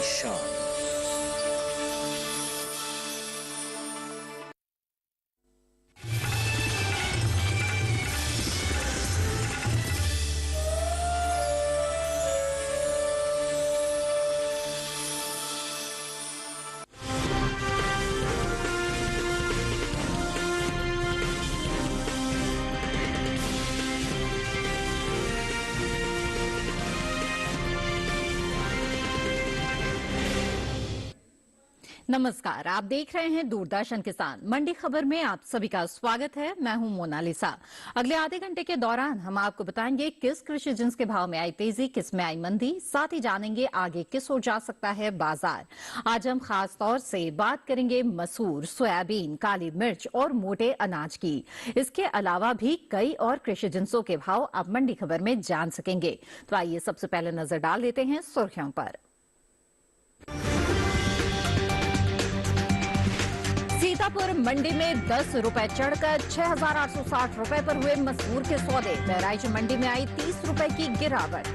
की शान। नमस्कार, आप देख रहे हैं दूरदर्शन किसान। मंडी खबर में आप सभी का स्वागत है। मैं हूं मोनालिसा। अगले आधे घंटे के दौरान हम आपको बताएंगे किस कृषि जिन्स के भाव में आई तेजी, किस में आई मंदी, साथ ही जानेंगे आगे किस ओर जा सकता है बाजार। आज हम खास तौर से बात करेंगे मसूर, सोयाबीन, काली मिर्च और मोटे अनाज की। इसके अलावा भी कई और कृषि जिन्सों के भाव आप मंडी खबर में जान सकेंगे। तो आइए सबसे पहले नजर डाल देते हैं सुर्खियों पर। सीतापुर मंडी में 10 रुपए चढ़कर 6,860 रुपए पर हुए मसूर के सौदे। बहराइच मंडी में आई 30 रुपए की गिरावट।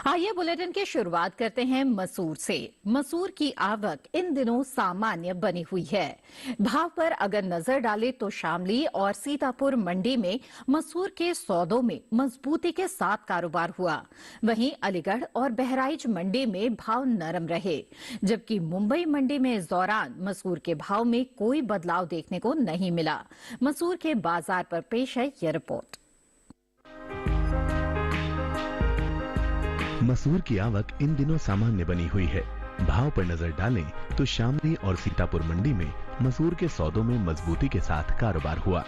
आइए बुलेटिन की शुरुआत करते हैं मसूर से। मसूर की आवक इन दिनों सामान्य बनी हुई है। भाव पर अगर नजर डालें तो शामली और सीतापुर मंडी में मसूर के सौदों में मजबूती के साथ कारोबार हुआ। वहीं अलीगढ़ और बहराइच मंडी में भाव नरम रहे, जबकि मुंबई मंडी में इस दौरान मसूर के भाव में कोई बदलाव देखने को नहीं मिला। मसूर के बाजार पर पेश है यह रिपोर्ट। मसूर की आवक इन दिनों सामान्य बनी हुई है। भाव पर नजर डालें तो शामली और सीतापुर मंडी में मसूर के सौदों में मजबूती के साथ कारोबार हुआ।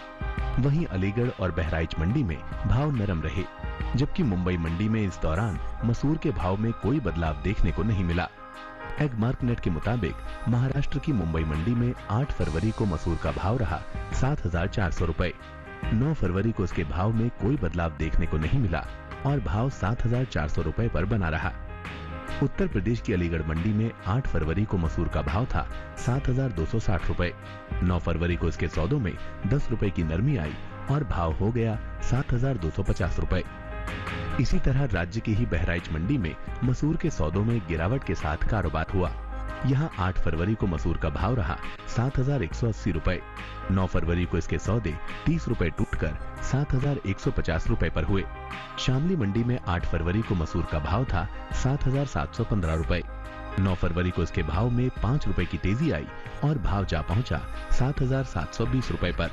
वहीं अलीगढ़ और बहराइच मंडी में भाव नरम रहे, जबकि मुंबई मंडी में इस दौरान मसूर के भाव में कोई बदलाव देखने को नहीं मिला। एग मार्कनेट के मुताबिक महाराष्ट्र की मुंबई मंडी में 8 फरवरी को मसूर का भाव रहा 7,400 रुपए। 9 फरवरी को इसके भाव में कोई बदलाव देखने को नहीं मिला और भाव 7,400 रुपए पर बना रहा। उत्तर प्रदेश की अलीगढ़ मंडी में 8 फरवरी को मसूर का भाव था 7,260 रुपए। 9 फरवरी को इसके सौदों में 10 रुपए की नरमी आई और भाव हो गया 7,250 रुपए। इसी तरह राज्य की ही बहराइच मंडी में मसूर के सौदों में गिरावट के साथ कारोबार हुआ। यहाँ 8 फरवरी को मसूर का भाव रहा 7,180 रुपए। 9 फरवरी को इसके सौदे 30 रुपए टूटकर 7,150 रुपए पर हुए। शामली मंडी में 8 फरवरी को मसूर का भाव था 7,715 रुपए। 9 फरवरी को इसके भाव में 5 रुपए की तेजी आई और भाव जा पहुंचा 7,720 रुपए पर।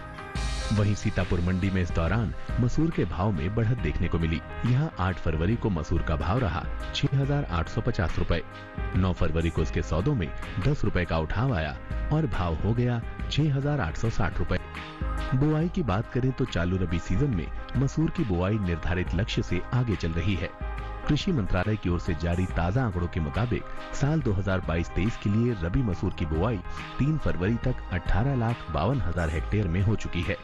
वहीं सीतापुर मंडी में इस दौरान मसूर के भाव में बढ़त देखने को मिली। यहाँ 8 फरवरी को मसूर का भाव रहा 6,850 रुपए। 9 फरवरी को इसके सौदों में 10 रुपए का उठाव आया और भाव हो गया 6,860 रुपए। बुआई की बात करें तो चालू रबी सीजन में मसूर की बुआई निर्धारित लक्ष्य से आगे चल रही है। कृषि मंत्रालय की ओर से जारी ताजा आंकड़ों के मुताबिक साल 2022-23 के लिए रबी मसूर की बुआई 3 फरवरी तक 18,52,000 हेक्टेयर में हो चुकी है,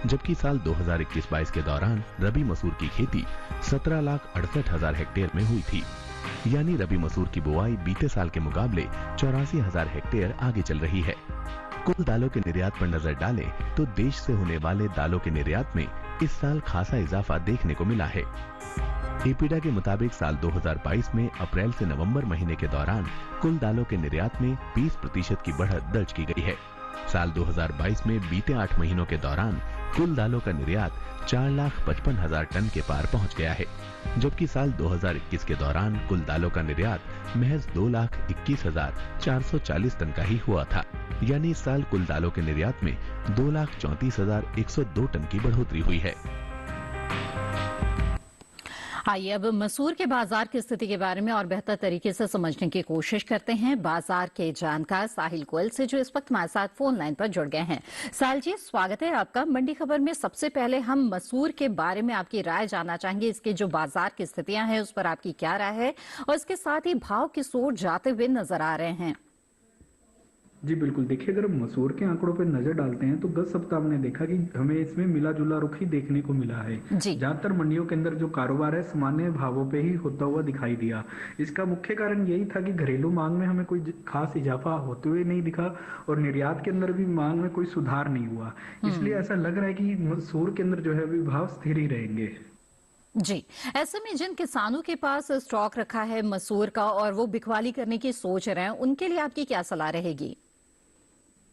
जबकि साल 2021-22 के दौरान रबी मसूर की खेती 17,68,000 हेक्टेयर में हुई थी। यानी रबी मसूर की बुआई बीते साल के मुकाबले 84,000 हेक्टेयर आगे चल रही है। कुल दालों के निर्यात पर नजर डालें तो देश से होने वाले दालों के निर्यात में इस साल खासा इजाफा देखने को मिला है। एपीडा के मुताबिक साल 2022 में अप्रैल से नवंबर महीने के दौरान कुल दालों के निर्यात में 20% की बढ़त दर्ज की गई है। साल 2022 में बीते 8 महीनों के दौरान कुल दालों का निर्यात 4,55,000 टन के पार पहुंच गया है, जबकि साल 2021 के दौरान कुल दालों का निर्यात महज 2,21,440 टन का ही हुआ था। यानी इस साल कुल दालों के निर्यात में 2,34,102 टन की बढ़ोतरी हुई है। आइए अब मसूर के बाजार की स्थिति के बारे में और बेहतर तरीके से समझने की कोशिश करते हैं बाजार के जानकार साहिल गोयल से, जो इस वक्त हमारे साथ फोन लाइन पर जुड़ गए हैं। साहिल जी, स्वागत है आपका मंडी खबर में। सबसे पहले हम मसूर के बारे में आपकी राय जानना चाहेंगे। इसके जो बाजार की स्थितियां हैं उस पर आपकी क्या राय है, और इसके साथ ही भाव किस ओर जाते हुए नजर आ रहे हैं? जी बिल्कुल, देखिए अगर हम मसूर के आंकड़ों पे नज़र डालते हैं तो गत सप्ताह हमने देखा कि हमें इसमें मिला-जुला रुख ही देखने को मिला है। जी। ज़्यादातर मंडियों के अंदर जो कारोबार है सामान्य भावों पे ही होता हुआ दिखाई दिया। इसका मुख्य कारण यही था कि घरेलू मांग में हमें कोई खास इजाफा होते हुए नहीं दिखा और निर्यात के अंदर भी मांग में कोई सुधार नहीं हुआ। इसलिए ऐसा लग रहा है कि मसूर के अंदर जो है अभी भाव स्थिर ही रहेंगे। जी। ऐसे में जिन किसानों के पास स्टॉक रखा है मसूर का और वो बिकवाली करने की सोच रहे हैं, उनके लिए आपकी क्या सलाह रहेगी?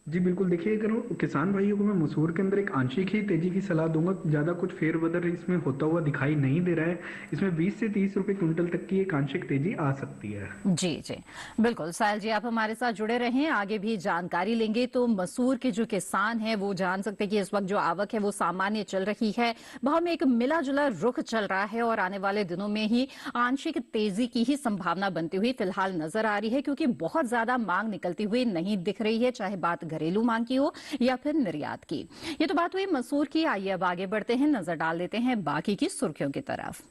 जी बिल्कुल, देखिए अगर किसान भाइयों को मैं मसूर के अंदर एक आंशिक ही तेजी की सलाह दूंगा। ज़्यादा कुछ फेरबदल इसमें होता हुआ दिखाई नहीं दे रहा है। इसमें 20 से 30 रुपए क्विंटल तक की एक आंशिक तेजी आ सकती है। जी जी, बिल्कुल। साहिल जी, आप हमारे साथ जुड़े रहें, आगे भी जानकारी लेंगे। तो मसूर के जो किसान हैं वो जान सकते हैं कि इस वक्त जो आवक है वो सामान्य चल रही है, भाव में एक मिला जुला रुख चल रहा है और आने वाले दिनों में ही आंशिक तेजी की ही संभावना बनती हुई फिलहाल नजर आ रही है, क्योंकि बहुत ज्यादा मांग निकलती हुई नहीं दिख रही है, चाहे बात घरेलू मांग की हो या फिर निर्यात की। ये तो बात हुई मसूर की। आइए अब आगे बढ़ते हैं, नजर डाल लेते हैं बाकी की सुर्खियों की तरफ।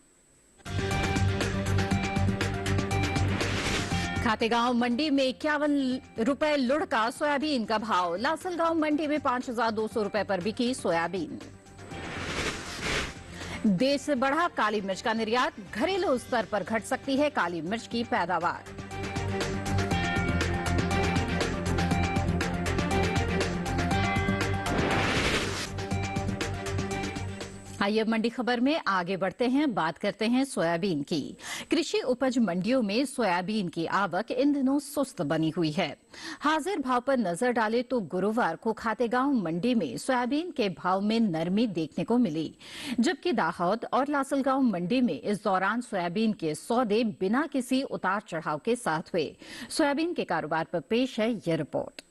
खातेगांव मंडी में 51 रुपए लुढ़ का सोयाबीन का भाव। लासलगांव मंडी में 5,200 रुपए पर बिकी सोयाबीन। देश से बढ़ा काली मिर्च का निर्यात, घरेलू स्तर पर घट सकती है काली मिर्च की पैदावार। आइए अब मंडी खबर में आगे बढ़ते हैं, बात करते हैं सोयाबीन की। कृषि उपज मंडियों में सोयाबीन की आवक इन दिनों सुस्त बनी हुई है। हाजिर भाव पर नजर डालें तो गुरुवार को खातेगांव मंडी में सोयाबीन के भाव में नरमी देखने को मिली, जबकि दाहोद और लासलगांव मंडी में इस दौरान सोयाबीन के सौदे बिना किसी उतार चढ़ाव के साथ हुए। सोयाबीन के कारोबार पर पेश है यह रिपोर्ट।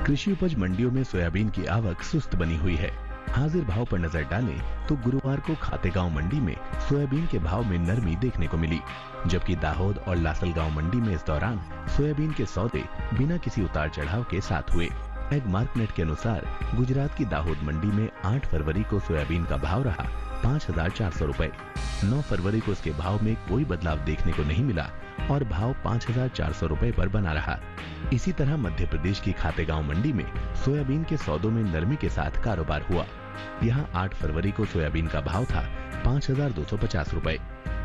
कृषि उपज मंडियों में सोयाबीन की आवक सुस्त बनी हुई है। हाजिर भाव पर नजर डालें तो गुरुवार को खातेगांव मंडी में सोयाबीन के भाव में नरमी देखने को मिली, जबकि दाहोद और लासलगांव मंडी में इस दौरान सोयाबीन के सौदे बिना किसी उतार चढ़ाव के साथ हुए। एग मार्कनेट के अनुसार गुजरात की दाहोद मंडी में 8 फरवरी को सोयाबीन का भाव रहा 5,400 रुपए। 9 फरवरी को इसके भाव में कोई बदलाव देखने को नहीं मिला और भाव 5,400 रुपए पर बना रहा। इसी तरह मध्य प्रदेश की खातेगांव मंडी में सोयाबीन के सौदों में नरमी के साथ कारोबार हुआ। यहाँ 8 फरवरी को सोयाबीन का भाव था 5,250 रुपए।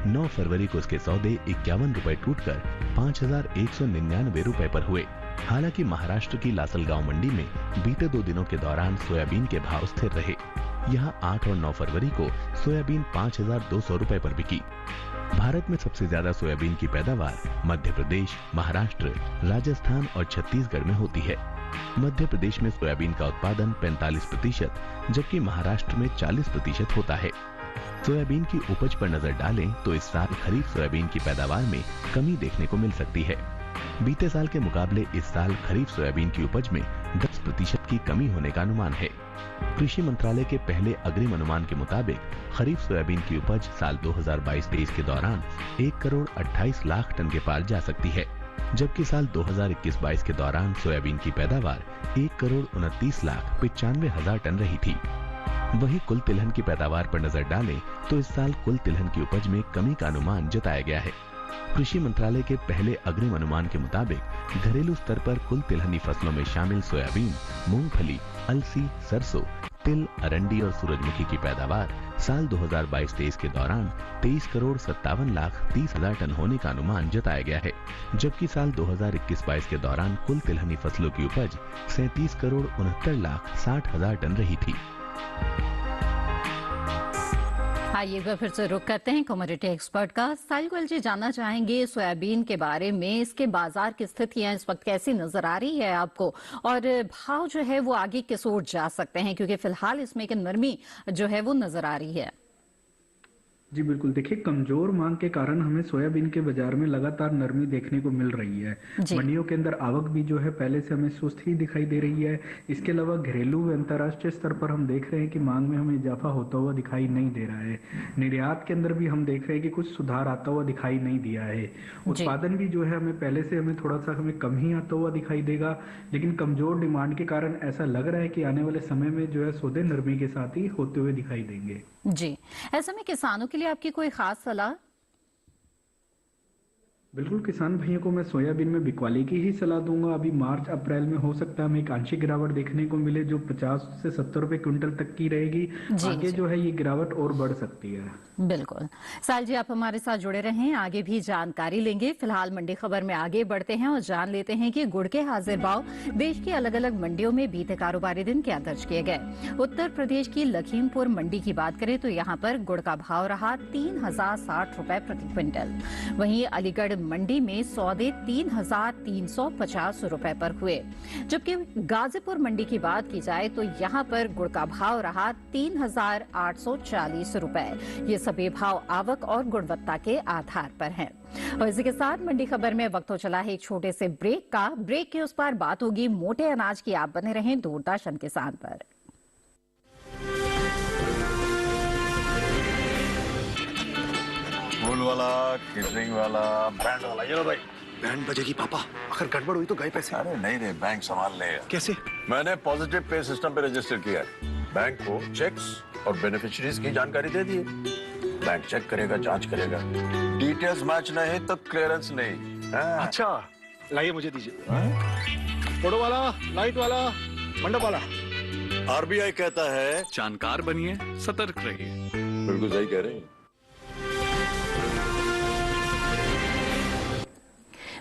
9 फरवरी को इसके सौदे 51 रुपए टूटकर 5,199 रुपए पर हुए। हालांकि महाराष्ट्र की लासलगांव मंडी में बीते 2 दिनों के दौरान सोयाबीन के भाव स्थिर रहे। यहाँ 8 और 9 फरवरी को सोयाबीन 5,200 रुपए पर बिकी। भारत में सबसे ज्यादा सोयाबीन की पैदावार मध्य प्रदेश, महाराष्ट्र, राजस्थान और छत्तीसगढ़ में होती है। मध्य प्रदेश में सोयाबीन का उत्पादन 45%, जबकि महाराष्ट्र में 40% होता है। सोयाबीन की उपज पर नजर डालें तो इस साल खरीफ सोयाबीन की पैदावार में कमी देखने को मिल सकती है। बीते साल के मुकाबले इस साल खरीफ सोयाबीन की उपज में 10% की कमी होने का अनुमान है। कृषि मंत्रालय के पहले अग्रिम अनुमान के मुताबिक खरीफ सोयाबीन की उपज साल 2022-23 के दौरान 1 करोड़ 28 लाख टन के पार जा सकती है, जबकि साल 2021-22 के दौरान सोयाबीन की पैदावार 1 करोड़ 29 लाख 95 हजार टन रही थी। वहीं कुल तिलहन की पैदावार पर नजर डालें तो इस साल कुल तिलहन की उपज में कमी का अनुमान जताया गया है। कृषि मंत्रालय के पहले अग्रिम अनुमान के मुताबिक घरेलू स्तर पर कुल तिलहनी फसलों में शामिल सोयाबीन, मूंगफली, अलसी, सरसों, तिल, अरंडी और सूरजमुखी की पैदावार साल 2022-23 के दौरान 23 करोड़ 57 लाख 30 हजार टन होने का अनुमान जताया गया है, जबकि साल 2021-22 के दौरान कुल तिलहनी फसलों की उपज 37 करोड़ 69 लाख 60 हजार टन रही थी। आइए एक बार फिर से रुक करते हैं कमोडिटी एक्सपर्ट का। साहिल गोयल जी, जानना चाहेंगे सोयाबीन के बारे में, इसके बाजार की स्थितियां इस वक्त कैसी नजर आ रही है आपको और भाव जो है वो आगे किस ओर जा सकते हैं, क्योंकि फिलहाल इसमें एक नरमी जो है वो नजर आ रही है। जी बिल्कुल, देखिए कमजोर मांग के कारण हमें सोयाबीन के बाजार में लगातार नरमी देखने को मिल रही है। मंडियों के अंदर आवक भी जो है पहले से हमें सुस्त ही दिखाई दे रही है। इसके अलावा घरेलू व अंतर्राष्ट्रीय स्तर पर हम देख रहे हैं कि मांग में हमें इजाफा होता हुआ दिखाई नहीं दे रहा है। निर्यात के अंदर भी हम देख रहे हैं कि कुछ सुधार आता हुआ दिखाई नहीं दिया है। उत्पादन भी जो है हमें पहले से हमें थोड़ा सा हमें कम ही आता हुआ दिखाई देगा, लेकिन कमजोर डिमांड के कारण ऐसा लग रहा है कि आने वाले समय में जो है सौदे नरमी के साथ ही होते हुए दिखाई देंगे। जी, ऐसे में किसानों के लिए आपकी कोई खास सलाह? बिल्कुल, किसान भाइयों को मैं सोयाबीन में बिकवाली की ही सलाह दूंगा। अभी मार्च अप्रैल में हो सकता है हमें एक आंशिक गिरावट देखने को मिले, जो 50 से 70 रुपए क्विंटल तक की रहेगी। जी आगे जी जो है ये गिरावट और बढ़ सकती है। बिल्कुल। साहिल जी, आप हमारे साथ जुड़े रहें, आगे भी जानकारी लेंगे। फिलहाल मंडी खबर में आगे बढ़ते हैं और जान लेते हैं कि गुड़ के हाजिर भाव देश की अलग अलग मंडियों में बीते कारोबारी दिन क्या दर्ज किए गए। उत्तर प्रदेश की लखीमपुर मंडी की बात करें तो यहाँ पर गुड़ का भाव रहा 3060 रुपए प्रति क्विंटल। वहीं अलीगढ़ मंडी में सौदे 3350 रुपए पर हुए, जबकि गाजीपुर मंडी की बात की जाए तो यहाँ पर गुड़ का भाव रहा 3840 रुपए। ये सभी भाव आवक और गुणवत्ता के आधार पर हैं। और इसी के साथ मंडी खबर में वक्त हो चला है एक छोटे से ब्रेक का। ब्रेक के उस पार बात होगी मोटे अनाज की। आप बने रहें दूरदर्शन किसान पर। फूल वाला, केटरिंग वाला, बैंड वाला, ये लो भाई। बैंड बजेगी पापा, अगर गड़बड़ हुई तो गए पैसे। अरे नहीं रे, बैंक संभाल लेगा। कैसे? मैंने पॉजिटिव पे सिस्टम पे रजिस्टर किया है। बैंक को चेक्स और बेनिफिशियरीज की जानकारी दे दी है। बैंक चेक करेगा, जांच करेगा, डिटेल्स मैच नहीं तो क्लियरेंस नहीं। अच्छा, लाइए मुझे दीजिए। फोटो वाला, लाइट वाला, मंडप वाला। आरबीआई कहता है जानकार बनिए, सतर्क रहिए। बिल्कुल सही कह रहे हैं।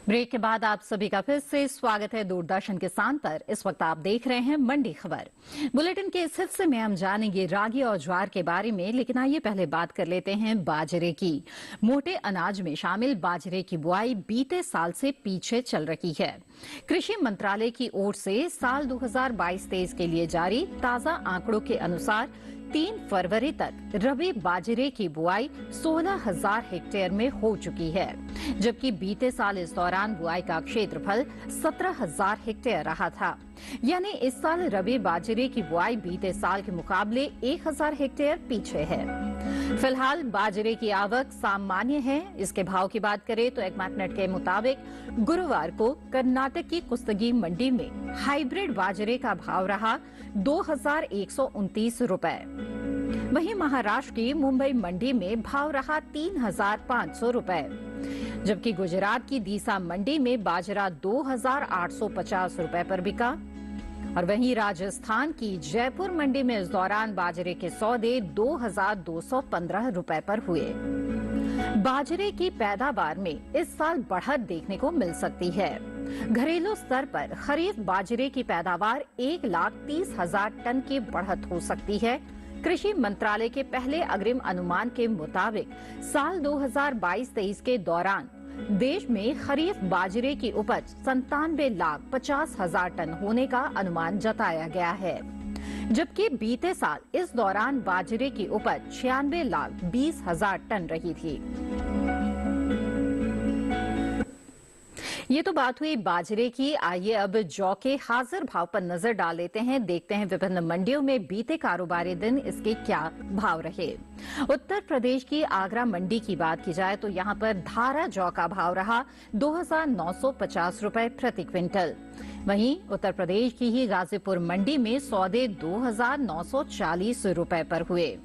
ब्रेक के बाद आप सभी का फिर से स्वागत है दूरदर्शन किसान पर। इस वक्त आप देख रहे हैं मंडी खबर। बुलेटिन के इस हिस्से में हम जानेंगे रागी और ज्वार के बारे में, लेकिन आइए पहले बात कर लेते हैं बाजरे की। मोटे अनाज में शामिल बाजरे की बुआई बीते साल से पीछे चल रही है। कृषि मंत्रालय की ओर से साल 2022-23 के लिए जारी ताजा आंकड़ों के अनुसार 3 फरवरी तक रबी बाजरे की बुआई 16,000 हेक्टेयर में हो चुकी है, जबकि बीते साल इस दौरान बुआई का क्षेत्रफल 17,000 हेक्टेयर रहा था। यानी इस साल रबी बाजरे की बुआई बीते साल के मुकाबले 1,000 हेक्टेयर पीछे है। फिलहाल बाजरे की आवक सामान्य है। इसके भाव की बात करें तो एकमैकनेट के मुताबिक गुरुवार को कर्नाटक की कुस्तगी मंडी में हाइब्रिड बाजरे का भाव रहा 2,129 रुपए। वहीं महाराष्ट्र की मुंबई मंडी में भाव रहा 3,500 रुपए, जबकि गुजरात की दीसा मंडी में बाजरा 2,850 रुपए पर बिका। और वहीं राजस्थान की जयपुर मंडी में इस दौरान बाजरे के सौदे 2,215 रुपए पर हुए। बाजरे की पैदावार में इस साल बढ़त देखने को मिल सकती है। घरेलू स्तर पर खरीफ बाजरे की पैदावार 1,30,000 टन की बढ़त हो सकती है। कृषि मंत्रालय के पहले अग्रिम अनुमान के मुताबिक साल 2022-23 के दौरान देश में खरीफ बाजरे की उपज 97,50,000 टन होने का अनुमान जताया गया है, जबकि बीते साल इस दौरान बाजरे की उपज 96,20,000 टन रही थी। ये तो बात हुई बाजरे की। आइए अब जौ के हाजिर भाव पर नजर डाल लेते हैं। देखते हैं विभिन्न मंडियों में बीते कारोबारी दिन इसके क्या भाव रहे। उत्तर प्रदेश की आगरा मंडी की बात की जाए तो यहाँ पर धारा जौ का भाव रहा 2,950 रुपए प्रति क्विंटल। वहीं उत्तर प्रदेश की ही गाजीपुर मंडी में सौदे 2,940 रुपए पर हुए,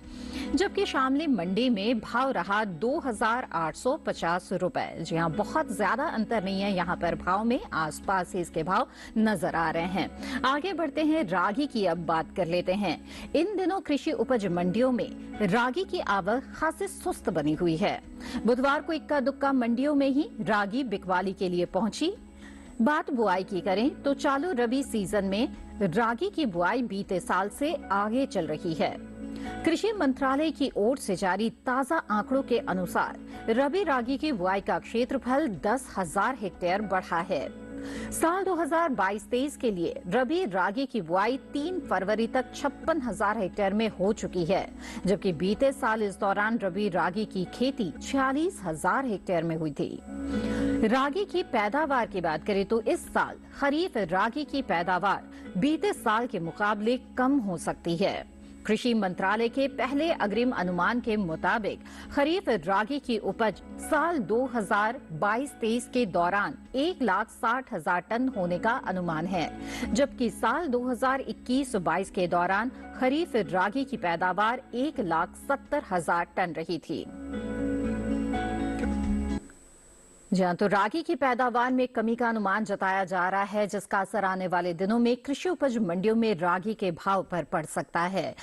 जबकि शामली मंडी में भाव रहा 2,850 रुपए। जी हाँ, बहुत ज्यादा अंतर नहीं है यहाँ पर भाव में, आसपास ही इसके भाव नजर आ रहे हैं। आगे बढ़ते हैं, रागी की अब बात कर लेते हैं। इन दिनों कृषि उपज मंडियों में रागी की आवक खासी सुस्त बनी हुई है। बुधवार को इक्का दुक्का मंडियों में ही रागी बिकवाली के लिए पहुंची। बात बुआई की करें तो चालू रबी सीजन में रागी की बुआई बीते साल से आगे चल रही है। कृषि मंत्रालय की ओर से जारी ताजा आंकड़ों के अनुसार रबी रागी की बुआई का क्षेत्रफल 10,000 हेक्टेयर बढ़ा है। साल 2022-23 के लिए रबी रागी की बुआई 3 फरवरी तक 56,000 हेक्टेयर में हो चुकी है, जबकि बीते साल इस दौरान रबी रागी की खेती 46,000 हेक्टेयर में हुई थी। रागी की पैदावार की बात करें तो इस साल खरीफ रागी की पैदावार बीते साल के मुकाबले कम हो सकती है। कृषि मंत्रालय के पहले अग्रिम अनुमान के मुताबिक खरीफ रागी की उपज साल 2022-23 के दौरान 1,60,000 टन होने का अनुमान है, जबकि साल 2021-22 के दौरान खरीफ रागी की पैदावार 1,70,000 टन रही थी। जहां तो रागी की पैदावार में कमी का अनुमान जताया जा रहा है, जिसका असर आने वाले दिनों में कृषि उपज मंडियों में रागी के भाव पर पड़ सकता है।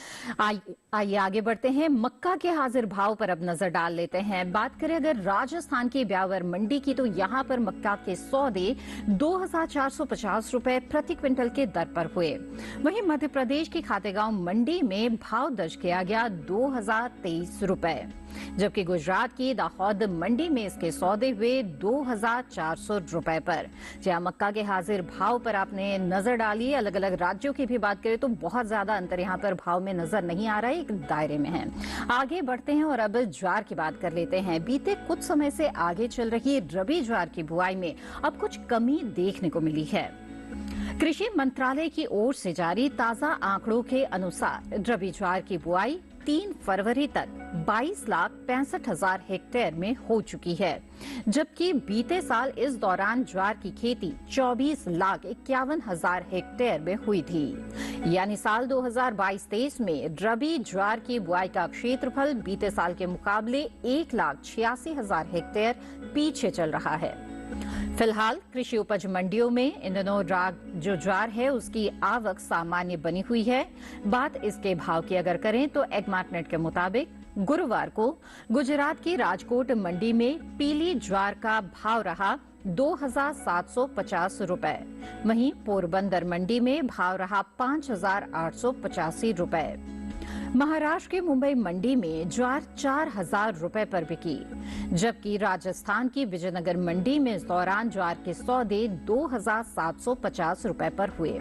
आइए आगे बढ़ते हैं, मक्का के हाजिर भाव पर अब नजर डाल लेते हैं। बात करें अगर राजस्थान की ब्यावर मंडी की, तो यहां पर मक्का के सौदे 2450 रुपए प्रति क्विंटल के दर पर हुए। वहीं मध्य प्रदेश की खातेगांव मंडी में भाव दर्ज किया गया 2023 रुपए, जबकि गुजरात की दाहोद मंडी में इसके सौदे हुए 2400 रुपए पर। जहां मक्का के हाजिर भाव पर आपने नजर डाली, अलग अलग राज्यों की भी बात करें तो बहुत ज्यादा अंतर यहां पर भाव में नजर नहीं आ रहा है, एक दायरे में है। आगे बढ़ते हैं और अब ज्वार की बात कर लेते हैं। बीते कुछ समय से आगे चल रही रबी ज्वार की बुआई में अब कुछ कमी देखने को मिली है। कृषि मंत्रालय की ओर से जारी ताजा आंकड़ों के अनुसार रबी ज्वार की बुआई 3 फरवरी तक 22,65,000 हेक्टेयर में हो चुकी है, जबकि बीते साल इस दौरान ज्वार की खेती 24,51,000 हेक्टेयर में हुई थी। यानी साल 2022-23 में रबी ज्वार की बुआई का क्षेत्रफल बीते साल के मुकाबले 1,86,000 हेक्टेयर पीछे चल रहा है। फिलहाल कृषि उपज मंडियों में इन दिनों जो ज्वार है उसकी आवक सामान्य बनी हुई है। बात इसके भाव की अगर करें तो एग्मार्टनेट के मुताबिक गुरुवार को गुजरात की राजकोट मंडी में पीली ज्वार का भाव रहा 2,750 रुपए। वहीं पोरबंदर मंडी में भाव रहा 5,885 रुपए। महाराष्ट्र की मुंबई मंडी में ज्वार 4,000 रुपए पर बिकी, जबकि राजस्थान की विजयनगर मंडी में इस दौरान ज्वार के सौदे 2,750 रुपए पर हुए।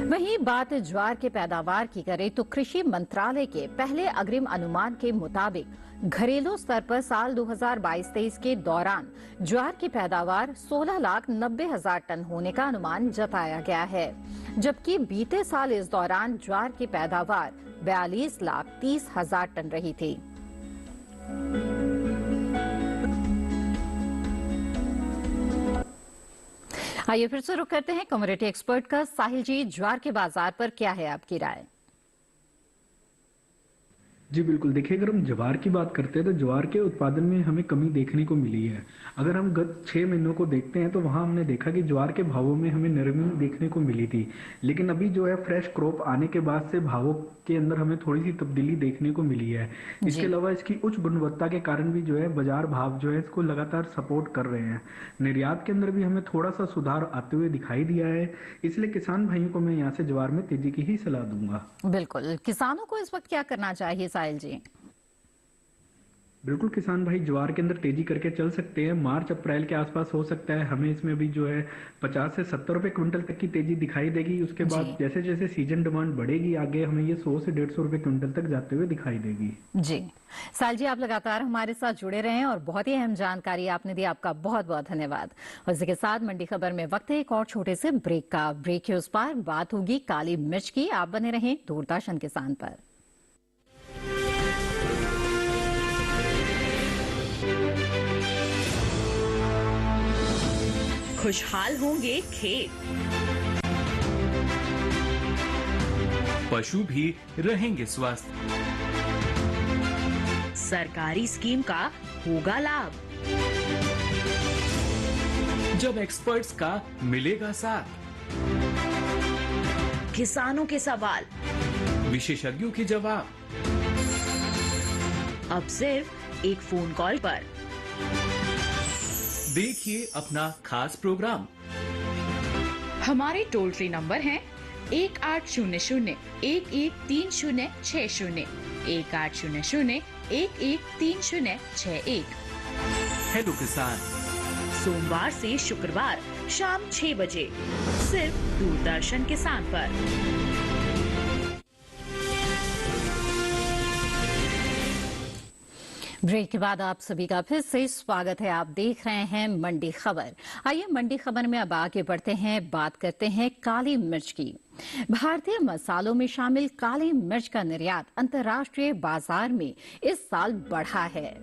वहीं बात ज्वार के पैदावार की करें तो कृषि मंत्रालय के पहले अग्रिम अनुमान के मुताबिक घरेलू स्तर पर साल 2022-23 के दौरान ज्वार की पैदावार 16,90,000 टन होने का अनुमान जताया गया है, जबकि बीते साल इस दौरान ज्वार की पैदावार 42,30,000 टन रही थी। आइए फिर से रुक करते हैं कमोडिटी एक्सपर्ट का। साहिल जी, ज्वार के बाजार पर क्या है आपकी राय? जी बिल्कुल, देखिए अगर हम ज्वार की बात करते हैं तो ज्वार के उत्पादन में हमें कमी देखने को मिली है। अगर हम गत 6 महीनों को देखते हैं तो वहां हमने देखा कि ज्वार के भावों में हमें नरमी देखने को मिली थी, लेकिन अभी जो है फ्रेश क्रॉप आने के बाद से भावों के अंदर हमें थोड़ी सी तब्दीली देखने को मिली है। इसके अलावा इसकी उच्च गुणवत्ता के कारण भी जो है बाजार भाव जो है इसको लगातार सपोर्ट कर रहे हैं। निर्यात के अंदर भी हमें थोड़ा सा सुधार आते हुए दिखाई दिया है, इसलिए किसान भाइयों को मैं यहाँ से ज्वार में तेजी की ही सलाह दूंगा। बिल्कुल, किसानों को इस वक्त क्या करना चाहिए साहिल जी? बिल्कुल, किसान भाई ज्वार के अंदर तेजी करके चल सकते हैं। मार्च अप्रैल के आसपास हो सकता है हमें इसमें भी जो है 50 से 70 रुपए क्विंटल तक की तेजी दिखाई देगी। उसके बाद जैसे जैसे सीजन डिमांड बढ़ेगी आगे हमें ये 100 से 150 रुपए क्विंटल तक जाते हुए दिखाई देगी। जी साहिल जी, आप लगातार हमारे साथ जुड़े रहे हैं और बहुत ही अहम जानकारी आपने दी, आपका बहुत बहुत धन्यवाद। और इसी के साथ मंडी खबर में वक्त है एक और छोटे से ब्रेक का। ब्रेक के उस पार बात होगी काली मिर्च की। आप बने रहें दूरदर्शन किसान पर। खुशहाल होंगे खेत, पशु भी रहेंगे स्वस्थ, सरकारी स्कीम का होगा लाभ, जब एक्सपर्ट्स का मिलेगा साथ, किसानों के सवाल, विशेषज्ञों के जवाब, अब सिर्फ एक फोन कॉल पर। देखिए अपना खास प्रोग्राम। हमारे टोल फ्री नंबर हैं 1800-113060, 1800-113061। हेलो किसान, सोमवार से शुक्रवार शाम 6 बजे सिर्फ दूरदर्शन किसान पर। ब्रेक के बाद आप सभी का फिर से स्वागत है। आप देख रहे हैं मंडी खबर। आइए मंडी खबर में अब आगे बढ़ते हैं, बात करते हैं काली मिर्च की। भारतीय मसालों में शामिल काली मिर्च का निर्यात अंतर्राष्ट्रीय बाजार में इस साल बढ़ा है।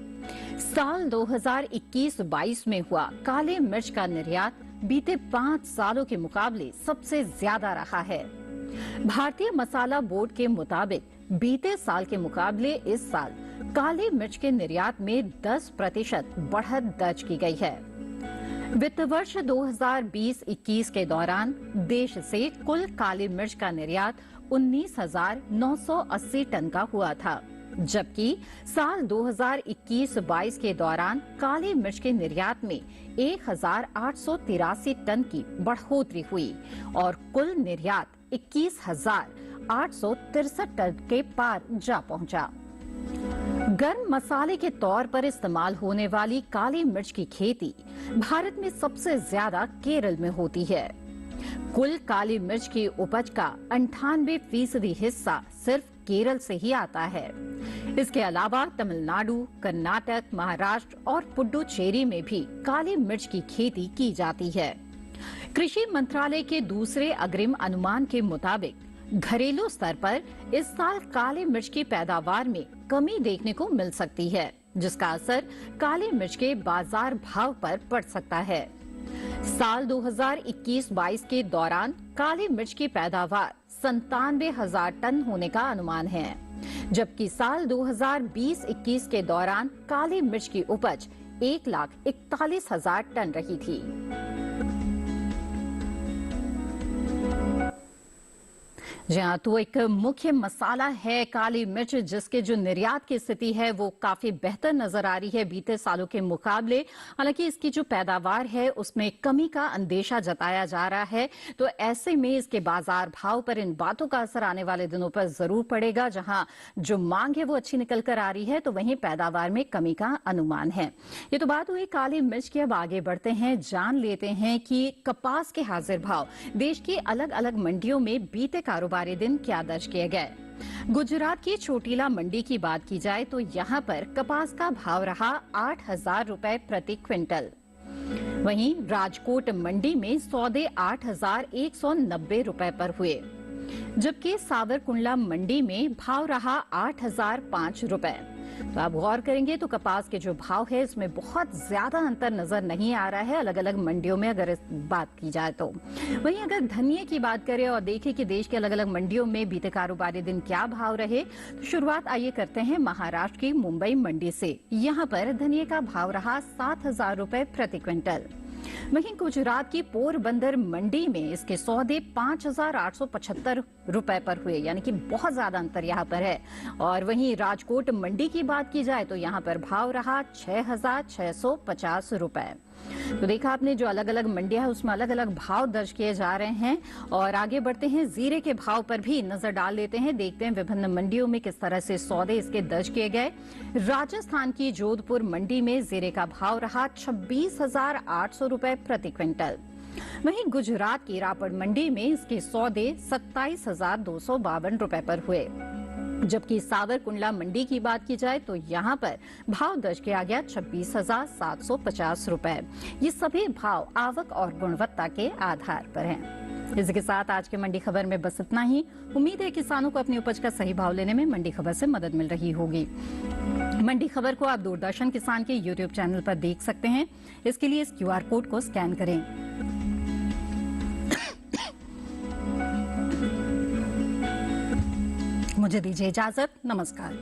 साल 2021-22 में हुआ काली मिर्च का निर्यात बीते 5 सालों के मुकाबले सबसे ज्यादा रहा है। भारतीय मसाला बोर्ड के मुताबिक बीते साल के मुकाबले इस साल काली मिर्च के निर्यात में 10% बढ़त दर्ज की गई है। वित्त वर्ष 2020-21 के दौरान देश से कुल काली मिर्च का निर्यात 19,980 टन का हुआ था, जबकि साल 2021-22 के दौरान काली मिर्च के निर्यात में 1,883 टन की बढ़ोतरी हुई और कुल निर्यात 21,863 टन के पार जा पहुंचा। गर्म मसाले के तौर पर इस्तेमाल होने वाली काली मिर्च की खेती भारत में सबसे ज्यादा केरल में होती है। कुल काली मिर्च की उपज का 98% हिस्सा सिर्फ केरल से ही आता है। इसके अलावा तमिलनाडु, कर्नाटक, महाराष्ट्र और पुडुचेरी में भी काली मिर्च की खेती की जाती है। कृषि मंत्रालय के दूसरे अग्रिम अनुमान के मुताबिक घरेलू स्तर पर इस साल काली मिर्च की पैदावार में कमी देखने को मिल सकती है, जिसका असर काली मिर्च के बाजार भाव पर पड़ सकता है। साल 2021-22 के दौरान काली मिर्च की पैदावार 97,000 टन होने का अनुमान है, जबकि साल 2020-21 के दौरान काली मिर्च की उपज 1,41,000 टन रही थी। जी हाँ, तो एक मुख्य मसाला है काली मिर्च, जिसके जो निर्यात की स्थिति है वो काफी बेहतर नजर आ रही है बीते सालों के मुकाबले। हालांकि इसकी जो पैदावार है उसमें कमी का अंदेशा जताया जा रहा है, तो ऐसे में इसके बाजार भाव पर इन बातों का असर आने वाले दिनों पर जरूर पड़ेगा। जहां जो मांग है वो अच्छी निकल कर आ रही है, तो वहीं पैदावार में कमी का अनुमान है। ये तो बात हुई काली मिर्च की। अब आगे बढ़ते हैं, जान लेते हैं कि कपास के हाजिर भाव देश की अलग अलग मंडियों में बीते कारोबारी दिन क्या दर्ज किए गए। गुजरात की चोटीला मंडी की बात की जाए तो यहाँ पर कपास का भाव रहा 8,000 रुपए प्रति क्विंटल। वहीं राजकोट मंडी में सौदे 8,190 रुपए पर हुए, जबकि सावरकुंडला मंडी में भाव रहा 8,005 रुपए। तो आप गौर करेंगे तो कपास के जो भाव है इसमें बहुत ज्यादा अंतर नजर नहीं आ रहा है अलग अलग मंडियों में, अगर इस बात की जाए तो। वहीं अगर धनिये की बात करें और देखें कि देश के अलग अलग मंडियों में बीते कारोबारी दिन क्या भाव रहे, तो शुरुआत आइए करते हैं महाराष्ट्र की मुंबई मंडी से। यहाँ पर धनिये का भाव रहा 7,000 रुपए प्रति क्विंटल। वहीं गुजरात की पोरबंदर मंडी में इसके सौदे 5,875 रुपए पर हुए, यानी कि बहुत ज्यादा अंतर यहाँ पर है। और वहीं राजकोट मंडी की बात की जाए तो यहाँ पर भाव रहा 6,650 रुपए। तो देखा आपने, जो अलग अलग मंडियां है उसमें अलग अलग भाव दर्ज किए जा रहे हैं। और आगे बढ़ते हैं, जीरे के भाव पर भी नजर डाल लेते हैं, देखते हैं विभिन्न मंडियों में किस तरह से सौदे इसके दर्ज किए गए। राजस्थान की जोधपुर मंडी में जीरे का भाव रहा 26,800 रुपए प्रति क्विंटल। वहीं गुजरात की रापड़ मंडी में इसके सौदे 27,252 रुपए पर हुए, जबकि सावरकुंडला मंडी की बात की जाए तो यहाँ पर भाव दर्ज किया गया 26,750 रुपए। ये सभी भाव आवक और गुणवत्ता के आधार पर हैं। इसी के साथ आज के मंडी खबर में बस इतना ही। उम्मीद है किसानों को अपनी उपज का सही भाव लेने में मंडी खबर से मदद मिल रही होगी। मंडी खबर को आप दूरदर्शन किसान के YouTube चैनल पर देख सकते हैं। इसके लिए इस QR कोड को स्कैन करें। मुझे दीजिए इजाजत। नमस्कार।